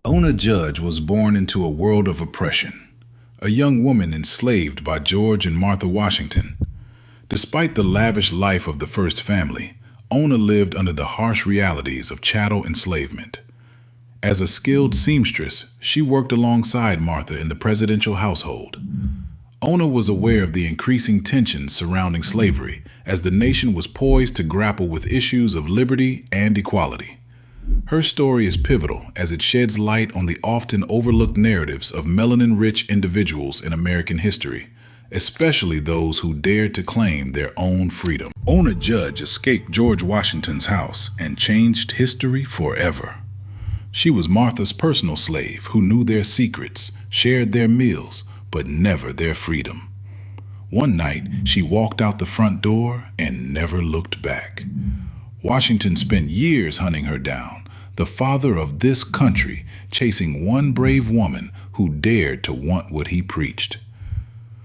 Ona Judge was born into a world of oppression, a young woman enslaved by George and Martha Washington. Despite the lavish life of the first family, Ona lived under the harsh realities of chattel enslavement. As a skilled seamstress, she worked alongside Martha in the presidential household. Ona was aware of the increasing tensions surrounding slavery as the nation was poised to grapple with issues of liberty and equality. Her story is pivotal as it sheds light on the often overlooked narratives of melanin-rich individuals in American history, especially those who dared to claim their own freedom. Ona Judge escaped George Washington's house and changed history forever. She was Martha's personal slave who knew their secrets, shared their meals, but never their freedom. One night, she walked out the front door and never looked back. Washington spent years hunting her down, the father of this country, chasing one brave woman who dared to want what he preached.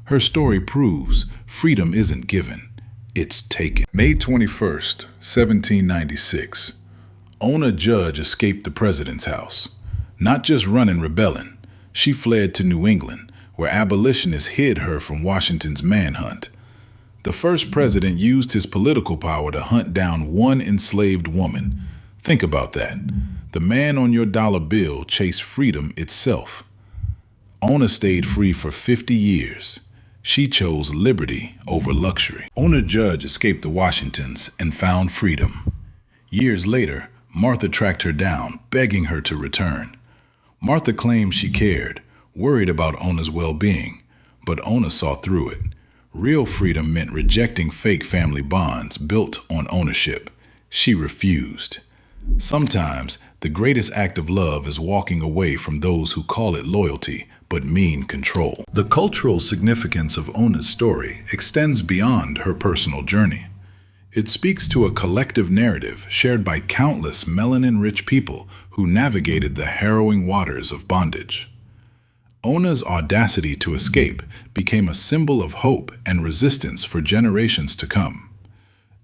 Her story proves freedom isn't given, it's taken. May 21st, 1796. Ona Judge escaped the president's house. Not just running rebellion, she fled to New England, where abolitionists hid her from Washington's manhunt. The first president used his political power to hunt down one enslaved woman. Think about that. The man on your dollar bill chased freedom itself. Ona stayed free for 50 years. She chose liberty over luxury. Ona Judge escaped the Washingtons and found freedom. Years later, Martha tracked her down, begging her to return. Martha claimed she cared, worried about Ona's well-being, but Ona saw through it. Real freedom meant rejecting fake family bonds built on ownership. She refused. Sometimes, the greatest act of love is walking away from those who call it loyalty, but mean control. The cultural significance of Ona's story extends beyond her personal journey. It speaks to a collective narrative shared by countless melanin-rich people who navigated the harrowing waters of bondage. Ona's audacity to escape became a symbol of hope and resistance for generations to come.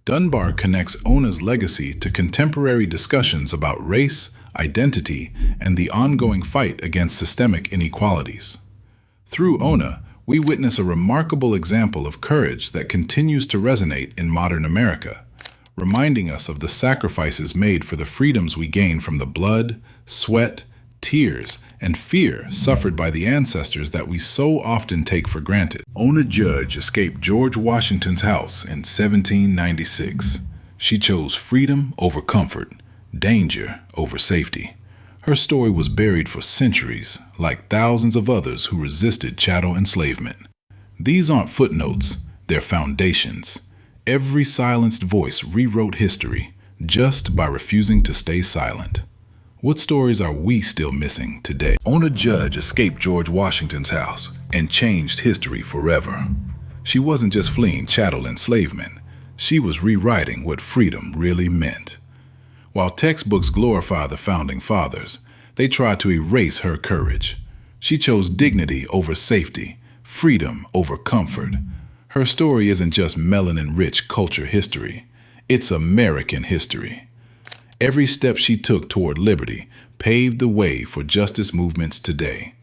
Dunbar connects Ona's legacy to contemporary discussions about race, identity, and the ongoing fight against systemic inequalities. Through Ona, we witness a remarkable example of courage that continues to resonate in modern America, reminding us of the sacrifices made for the freedoms we gain from the blood, sweat, tears, and fear suffered by the ancestors that we so often take for granted. Ona Judge escaped George Washington's house in 1796. She chose freedom over comfort, danger over safety. Her story was buried for centuries, like thousands of others who resisted chattel enslavement. These aren't footnotes, they're foundations. Every silenced voice rewrote history just by refusing to stay silent. What stories are we still missing today? Ona Judge escaped George Washington's house and changed history forever. She wasn't just fleeing chattel enslavement, she was rewriting what freedom really meant. While textbooks glorify the founding fathers, they try to erase her courage. She chose dignity over safety, freedom over comfort. Her story isn't just melanin-rich culture history, it's American history. Every step she took toward liberty paved the way for justice movements today.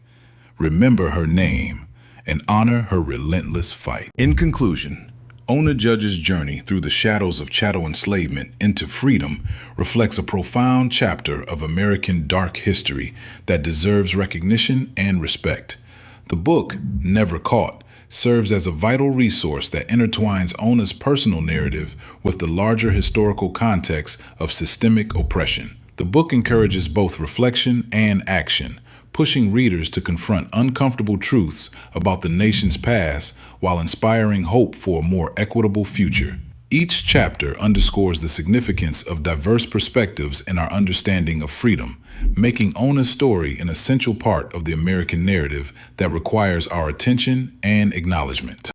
Remember her name and honor her relentless fight. In conclusion, Ona Judge's journey through the shadows of chattel enslavement into freedom reflects a profound chapter of American dark history that deserves recognition and respect. The book, Never Caught, serves as a vital resource that intertwines Ona's personal narrative with the larger historical context of systemic oppression. The book encourages both reflection and action, pushing readers to confront uncomfortable truths about the nation's past while inspiring hope for a more equitable future. Each chapter underscores the significance of diverse perspectives in our understanding of freedom, making Ona's story an essential part of the American narrative that requires our attention and acknowledgement.